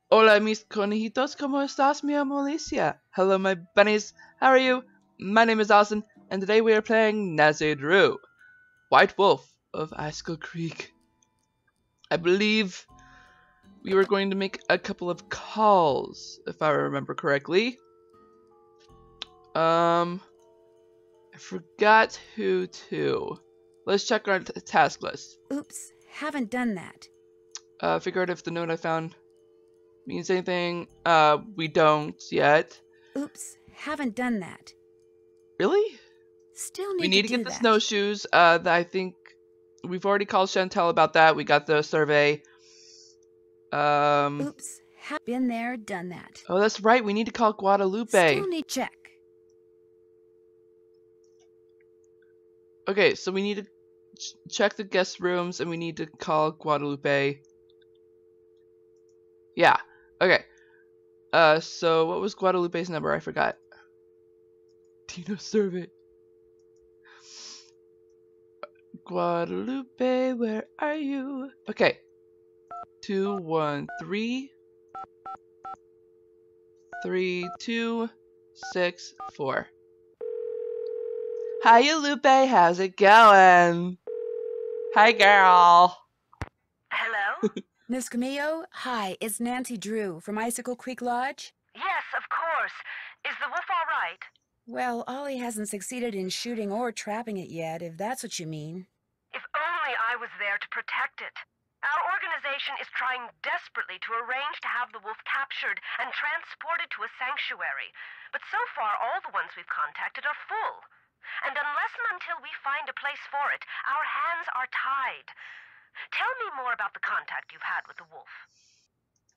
Hola, mis conejitos, ¿cómo estás, mi amo Alicia? Hello, my bunnies. How are you? My name is Austin, and today we are playing Nazi Drew, White Wolf of Icicle Creek. I believe we were going to make a couple of calls, if I remember correctly. I forgot who to. Let's check our task list. Oops, haven't done that. Figure out if the note I found means anything. We don't yet. Oops, haven't done that. Really? Still We need to need to do get the that. snowshoes. I think we've already called Chantel about that. We got the survey. Oops, been there, done that. Oh, that's right. We need to call Guadalupe. Still need check. Okay, so we need to check the guest rooms and we need to call Guadalupe. Yeah. Okay. So what was Guadalupe's number? I forgot. Tino survey. Guadalupe, where are you? Okay. 213 3264. Hiya, Lupe. How's it going? Hi, girl. Hello? Miss Camillo, hi, it's Nancy Drew from Icicle Creek Lodge. Yes, of course. Is the wolf all right? Well, Ollie hasn't succeeded in shooting or trapping it yet, if that's what you mean. If only I was there to protect it. Our organization is trying desperately to arrange to have the wolf captured and transported to a sanctuary. But so far, all the ones we've contacted are full. And unless and until we find a place for it, our hands are tied. Tell me more about the contact you've had with the wolf.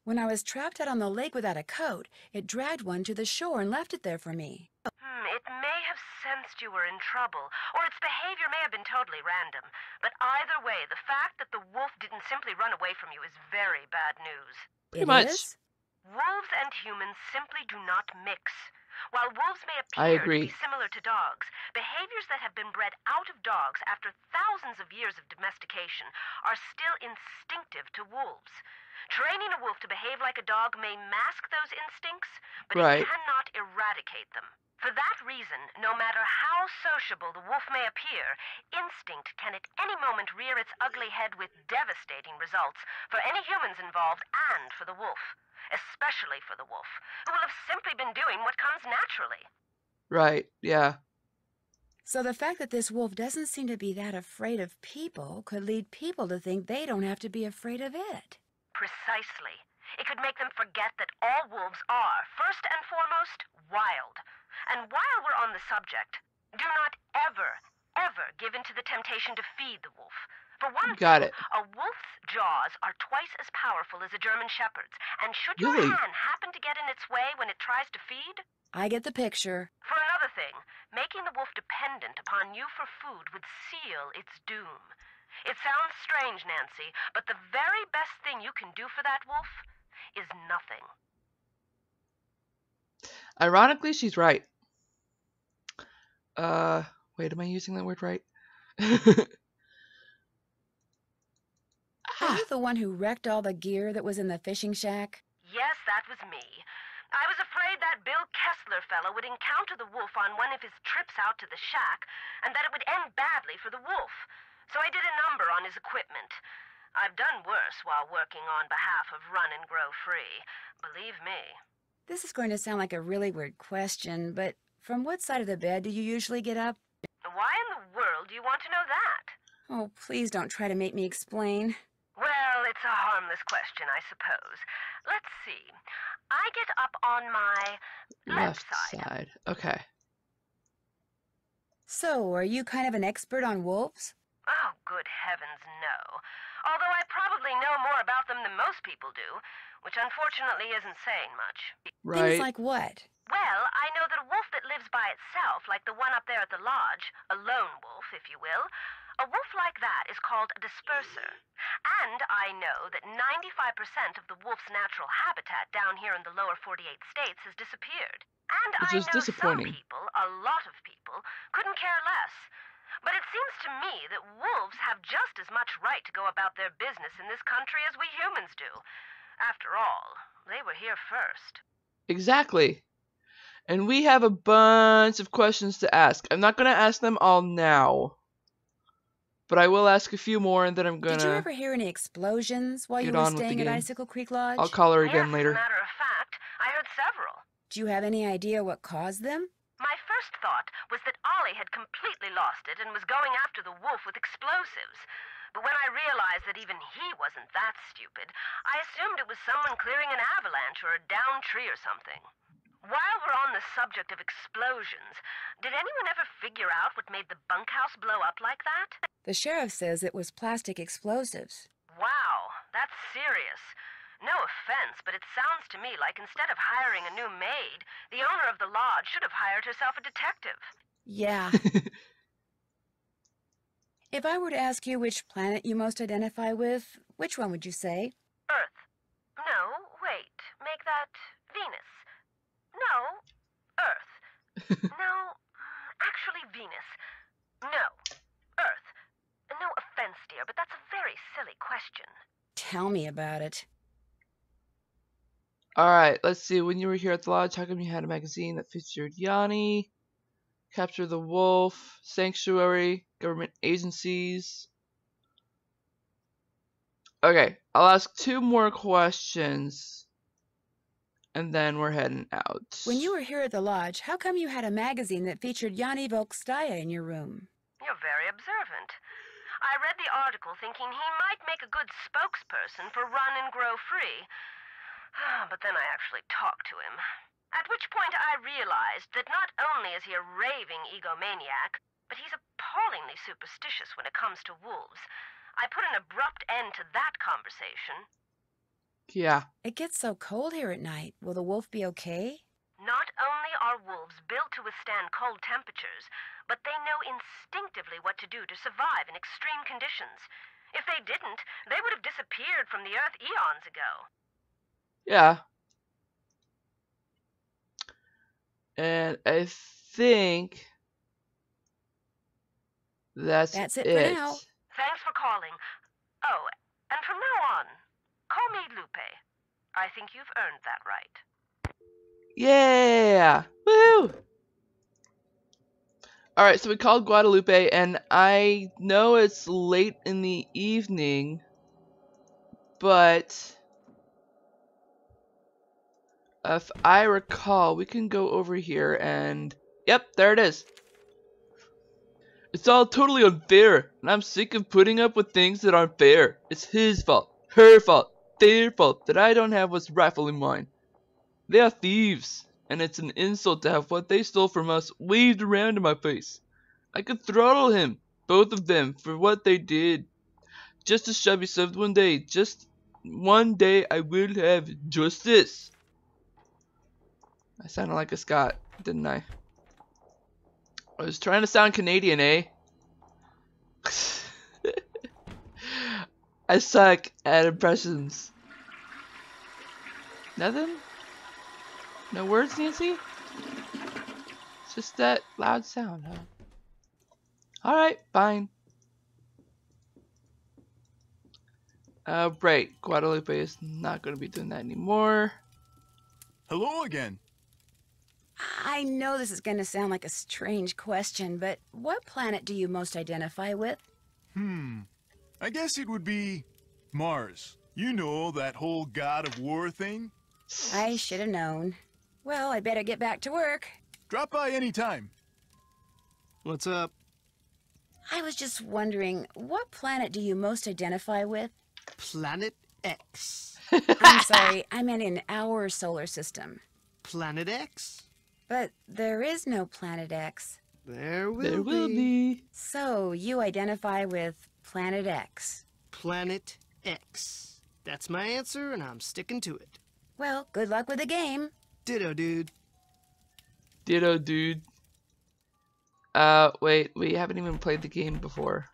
When I was trapped out on the lake without a coat, it dragged one to the shore and left it there for me. It may have sensed you were in trouble, or its behavior may have been totally random. But either way, the fact that the wolf didn't simply run away from you is very bad news. Pretty much. Is? Wolves and humans simply do not mix. While wolves may I appear agree. to be similar to dogs, behaviors that have been bred out of dogs after thousands of years of domestication are still instinctive to wolves. Training a wolf to behave like a dog may mask those instincts, but Right. it cannot eradicate them. For that reason, no matter how sociable the wolf may appear, instinct can at any moment rear its ugly head with devastating results for any humans involved and for the wolf. Especially for the wolf, who will have simply been doing what comes naturally. Right, yeah. So the fact that this wolf doesn't seem to be that afraid of people could lead people to think they don't have to be afraid of it. Precisely. It could make them forget that all wolves are, first and foremost, wild. And while we're on the subject, do not ever give in to the temptation to feed the wolf. For one Got thing, it. a wolf's jaws are twice as powerful as a German shepherd's, and should your Really? hand happen to get in its way when it tries to feed, I get the picture. for another thing, making the wolf dependent upon you for food would seal its doom. It sounds strange, Nancy, but the very best thing you can do for that wolf is nothing. Ironically, she's right. Wait, am I using that word right? Are you the one who wrecked all the gear that was in the fishing shack? Yes, that was me. I was afraid that Bill Kessler fellow would encounter the wolf on one of his trips out to the shack, and that it would end badly for the wolf. So I did a number on his equipment. I've done worse while working on behalf of Run and Grow Free. Believe me. This is going to sound like a really weird question, but from what side of the bed do you usually get up? Why in the world do you want to know that? Oh, please don't try to make me explain. Well, it's a harmless question, I suppose. Let's see. I get up on my left side. Okay. So, are you kind of an expert on wolves? Oh, good heavens, no. Although I probably know more about them than most people do, which unfortunately isn't saying much. Right. Things like what? Well, I know that a wolf that lives by itself, like the one up there at the lodge, a lone wolf, if you will, a wolf like that is called a disperser. And I know that 95% of the wolf's natural habitat down here in the lower 48 states has disappeared. And Which I is know some disappointing. people, a lot of people, couldn't care less. But it seems to me that wolves have just as much right to go about their business in this country as we humans do. After all, they were here first. Exactly. And we have a bunch of questions to ask. I'm not going to ask them all now. But I will ask a few more, and then I'm Did you gonna ever hear any explosions while you get were on with the staying at game. Icicle Creek Lodge? I'll call her Yes, again as later. a matter of fact, I heard several. Do you have any idea what caused them? My first thought was that Ollie had completely lost it and was going after the wolf with explosives. But when I realized that even he wasn't that stupid, I assumed it was someone clearing an avalanche or a downed tree or something. While we're on the subject of explosions, did anyone ever figure out what made the bunkhouse blow up like that? The sheriff says it was plastic explosives. Wow, that's serious. No offense, but it sounds to me like instead of hiring a new maid, the owner of the lodge should have hired herself a detective. Yeah. If I were to ask you which planet you most identify with, which one would you say? Earth. No, wait. Make that Venus. No, Earth. No, actually Venus. No, Earth. No offense, dear, but that's a very silly question. Tell me about it. Alright, let's see. When you were here at the lodge, how come you had a magazine that featured Yanni, Capture the Wolf, Sanctuary, government agencies? Okay, I'll ask 2 more questions, and then we're heading out. When you were here at the lodge, how come you had a magazine that featured Yanni Volkstaya in your room? You're very observant. I read the article thinking he might make a good spokesperson for Run and Grow Free. But then I actually talked to him. At which point I realized that not only is he a raving egomaniac, but he's appallingly superstitious when it comes to wolves. I put an abrupt end to that conversation. Yeah. It gets so cold here at night. Will the wolf be okay? Not only are wolves built to withstand cold temperatures, but they know instinctively what to do to survive in extreme conditions. If they didn't, they would have disappeared from the earth eons ago. Yeah. And I think that's it for now. Thanks for calling. Oh, and from now on, call me Lupe. I think you've earned that right. Yeah! Woo! Alright, so we called Guadalupe, and I know it's late in the evening, but if I recall, we can go over here and... Yep, there it is. It's all totally unfair, and I'm sick of putting up with things that aren't fair. It's his fault, her fault, their fault that I don't have what's rightfully mine. They are thieves, and it's an insult to have what they stole from us waved around in my face. I could throttle him, both of them, for what they did. Justice shall be served one day. Just one day I will have justice. I sounded like a Scot, didn't I? I was trying to sound Canadian, eh? I suck at impressions. Nothing? No words, Nancy? It's just that loud sound, huh? Alright, fine. Right, Guadalupe is not going to be doing that anymore. Hello again. I know this is going to sound like a strange question, but what planet do you most identify with? I guess it would be Mars. You know, that whole god of war thing? I should have known. Well, I better get back to work. Drop by anytime. What's up? I was just wondering, what planet do you most identify with? Planet X. I'm sorry, I meant in our solar system. Planet X? But there is no Planet X. There will There will be. So, you identify with Planet X. Planet X. That's my answer, and I'm sticking to it. Well, good luck with the game. Ditto, dude. Ditto, dude. Wait, we haven't even played the game before.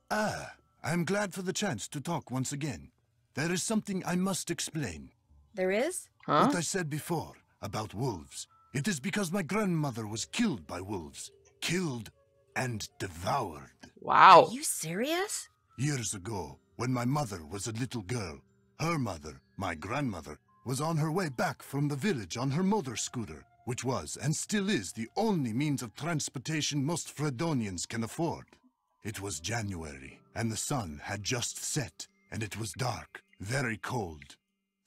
I'm glad for the chance to talk once again. There is something I must explain. There is? Huh? What I said before about wolves. It is because my grandmother was killed by wolves. Killed and devoured. Wow. Are you serious? Years ago, when my mother was a little girl, Her mother, my grandmother, was on her way back from the village on her motor scooter, which was and still is the only means of transportation most Fredonians can afford. It was January, and the sun had just set, and it was dark, very cold.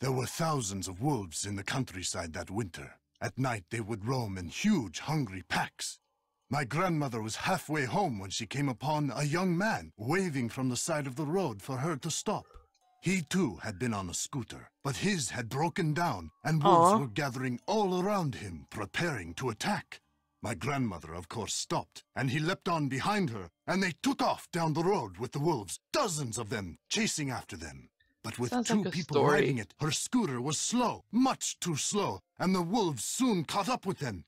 There were thousands of wolves in the countryside that winter. At night they would roam in huge, hungry packs. My grandmother was halfway home when she came upon a young man waving from the side of the road for her to stop. He too had been on a scooter, but his had broken down, and wolves were gathering all around him, preparing to attack. My grandmother, of course, stopped, and he leapt on behind her, and they took off down the road with the wolves, dozens of them, chasing after them. But with two people riding it, her scooter was slow, much too slow, and the wolves soon caught up with them.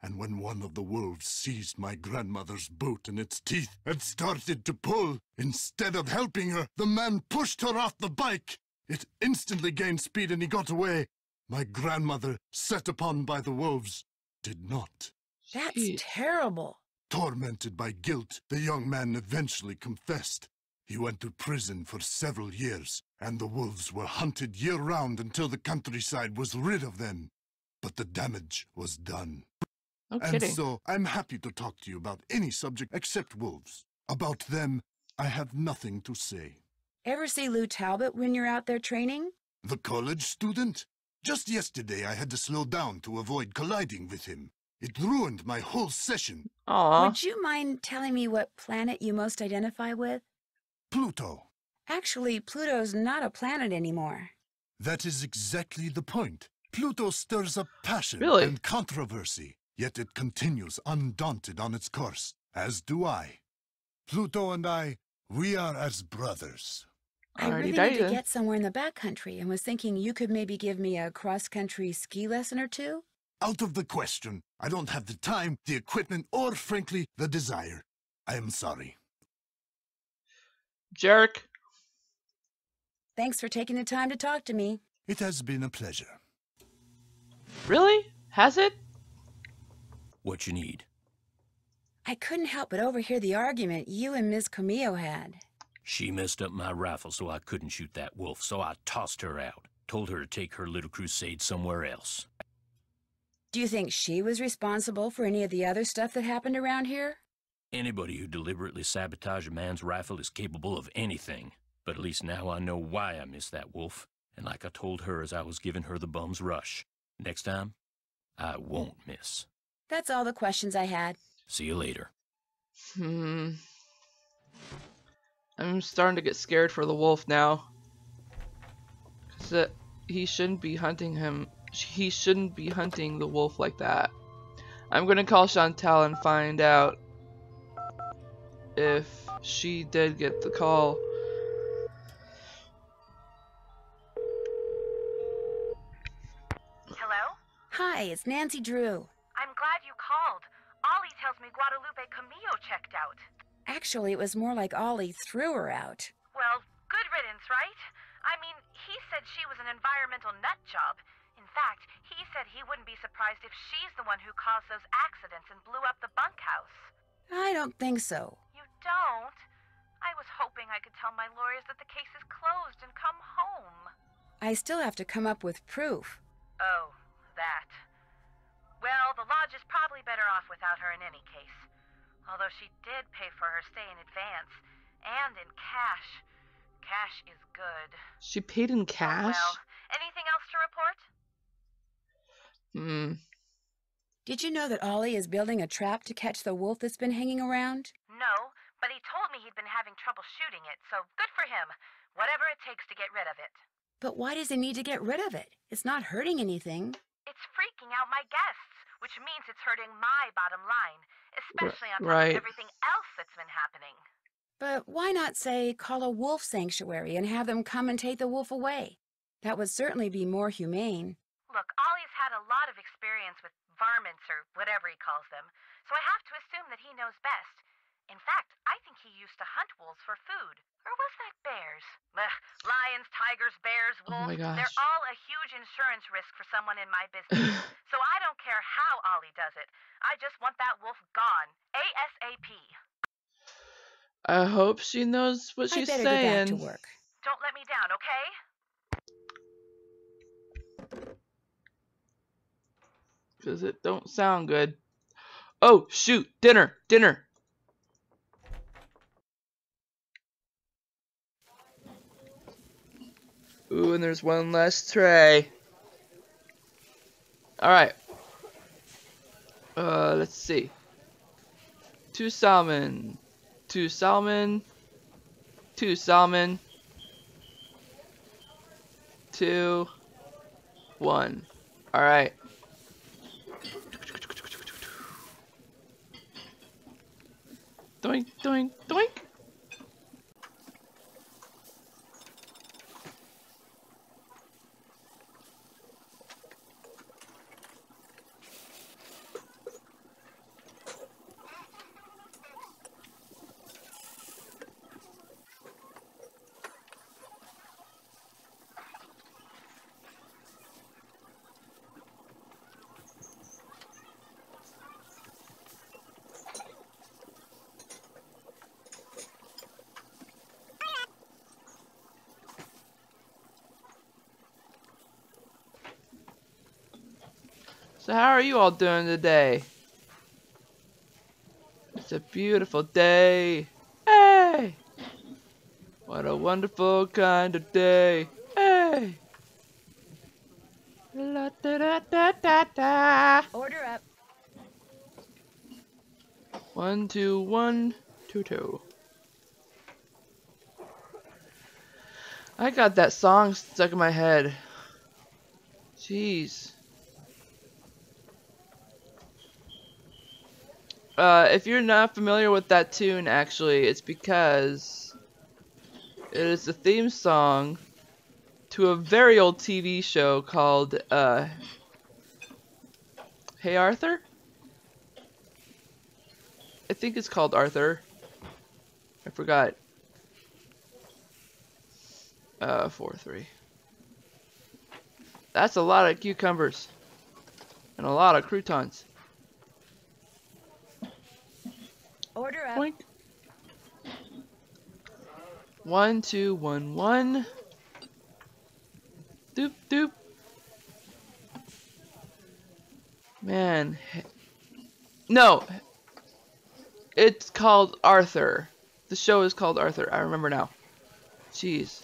And when one of the wolves seized my grandmother's boot in its teeth and started to pull, instead of helping her, the man pushed her off the bike. It instantly gained speed and he got away. My grandmother, set upon by the wolves, did not. That's terrible. Tormented by guilt, the young man eventually confessed. He went to prison for several years, and the wolves were hunted year-round until the countryside was rid of them. But the damage was done. No And kidding. so, I'm happy to talk to you about any subject except wolves. About them, I have nothing to say. Ever see Lou Talbot when you're out there training? The college student? Just yesterday I had to slow down to avoid colliding with him. It ruined my whole session. Aw. Would you mind telling me what planet you most identify with? Pluto. Actually, Pluto's not a planet anymore. That is exactly the point. Pluto stirs up passion Really? and controversy, yet it continues undaunted on its course, as do I. Pluto and I, we are as brothers. I really need to get somewhere in the backcountry and was thinking you could maybe give me a cross-country ski lesson or two? Out of the question. I don't have the time, the equipment, or, frankly, the desire. I am sorry. Jerk. Thanks for taking the time to talk to me. It has been a pleasure. Really? Has it? What you need? I couldn't help but overhear the argument you and Miss Camillo had. She messed up my rifle so I couldn't shoot that wolf, so I tossed her out. Told her to take her little crusade somewhere else. Do you think she was responsible for any of the other stuff that happened around here? Anybody who deliberately sabotages a man's rifle is capable of anything. But at least now I know why I missed that wolf. And like I told her as I was giving her the bum's rush, next time, I won't miss. That's all the questions I had. See you later. I'm starting to get scared for the wolf now. 'Cause he shouldn't be hunting him. He shouldn't be hunting the wolf like that. I'm gonna call Chantal and find out if she did get the call. Hello? Hi, it's Nancy Drew. I'm glad you called. Ollie tells me Guadalupe Camillo checked out. Actually, it was more like Ollie threw her out. Well, good riddance, right? I mean, he said she was an environmental nut job. In fact, he said he wouldn't be surprised if she's the one who caused those accidents and blew up the bunkhouse. I don't think so. You don't? I was hoping I could tell my lawyers that the case is closed and come home. I still have to come up with proof. Oh, that. Well, the lodge is probably better off without her in any case. Although she did pay for her stay in advance, and in cash. Cash is good. She paid in cash? Oh, well, anything else to report? Did you know that Ollie is building a trap to catch the wolf that's been hanging around? No, but he told me he'd been having trouble shooting it, so good for him. Whatever it takes to get rid of it. But why does he need to get rid of it? It's not hurting anything. It's freaking out my guests, which means it's hurting my bottom line, especially on top of everything else that's been happening. But why not, say, call a wolf sanctuary and have them come and take the wolf away? That would certainly be more humane. Look, Ollie's had a lot of experience with varmints or whatever he calls them, so I have to assume that he knows best. In fact, I think he used to hunt wolves for food. Or was that bears? Lions, tigers, bears, wolves. Oh my gosh. They're all a huge insurance risk for someone in my business. So I don't care how Ollie does it. I just want that wolf gone. ASAP. I hope she knows what she's I better get back saying. to work. Don't let me down, okay? Because it don't sound good. Oh, shoot! Dinner! Dinner! Ooh, and there's one less tray. Alright. Let's see. 2 salmon. 2 salmon. 2 salmon. 2. 1. Alright. Doink, doink, doink. So how are you all doing today? It's a beautiful day. Hey! What a wonderful kind of day. Hey! La da da da da da. Order up. 1 2 1 2 2. I got that song stuck in my head. Jeez. If you're not familiar with that tune, actually, it's because it is the theme song to a very old TV show called, Hey Arthur? I think it's called Arthur. I forgot. 4-3. That's a lot of cucumbers. And a lot of croutons. Order up. Boink. 1 2 1 1. Doop doop. Man. No. It's called Arthur. The show is called Arthur. I remember now. Jeez.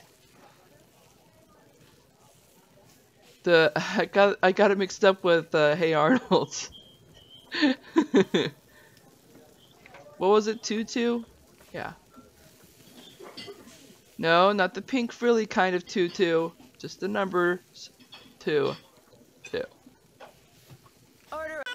I got it mixed up with Hey Arnold. What was it? 2-2? Yeah. No, not the pink frilly kind of 2-2. Just the numbers 2. 2. Order up.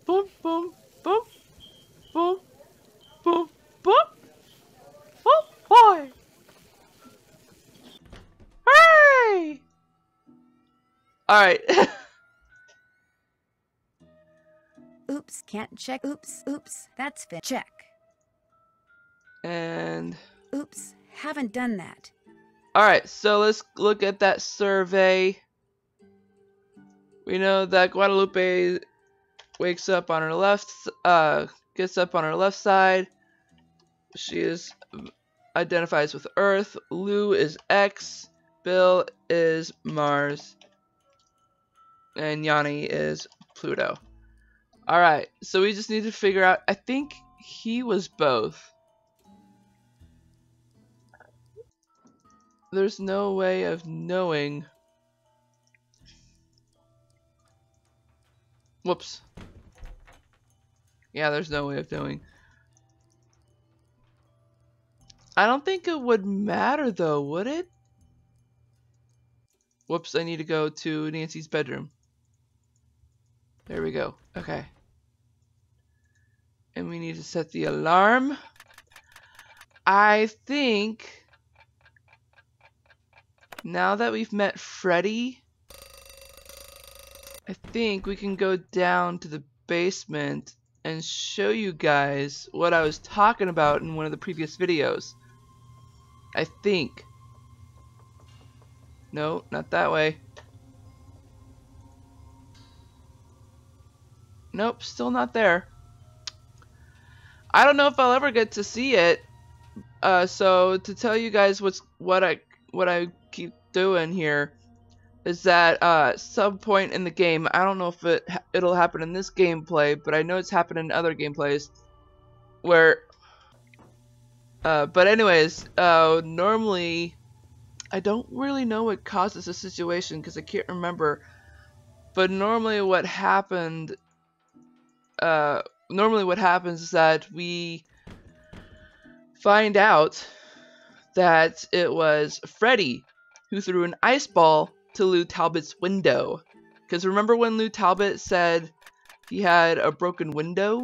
Boom, boom, boom, boom, boom, boom. Oh boy! Hooray! Alright. Oops, can't check. Oops, oops, that's fit. Check. And Oops, haven't done that. alright, so let's look at that survey. We know that Guadalupe wakes up on her left, gets up on her left side. She identifies with Earth. Lou is X. Bill is Mars. And Yanni is Pluto. Alright, so we just need to figure out, I think he was both. There's no way of knowing. Whoops. Yeah, there's no way of knowing. I don't think it would matter though, would it? Whoops, I need to go to Nancy's bedroom. There we go. Okay. And we need to set the alarm. I think now that we've met Freddy, I think we can go down to the basement and show you guys what I was talking about in one of the previous videos. I think. No, not that way. Nope, still not there. I don't know if I'll ever get to see it. So to tell you guys what I keep doing here is that some point in the game, I don't know if it'll happen in this gameplay, but I know it's happened in other gameplays where but anyways, normally I don't really know what causes the situation because I can't remember, but normally what happens is that we find out that it was Freddy who threw an ice ball to Lou Talbot's window. Because remember when Lou Talbot said he had a broken window?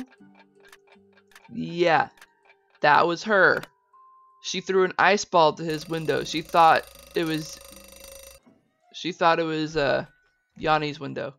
Yeah, that was her. She threw an ice ball to his window. She thought it was Yanni's window.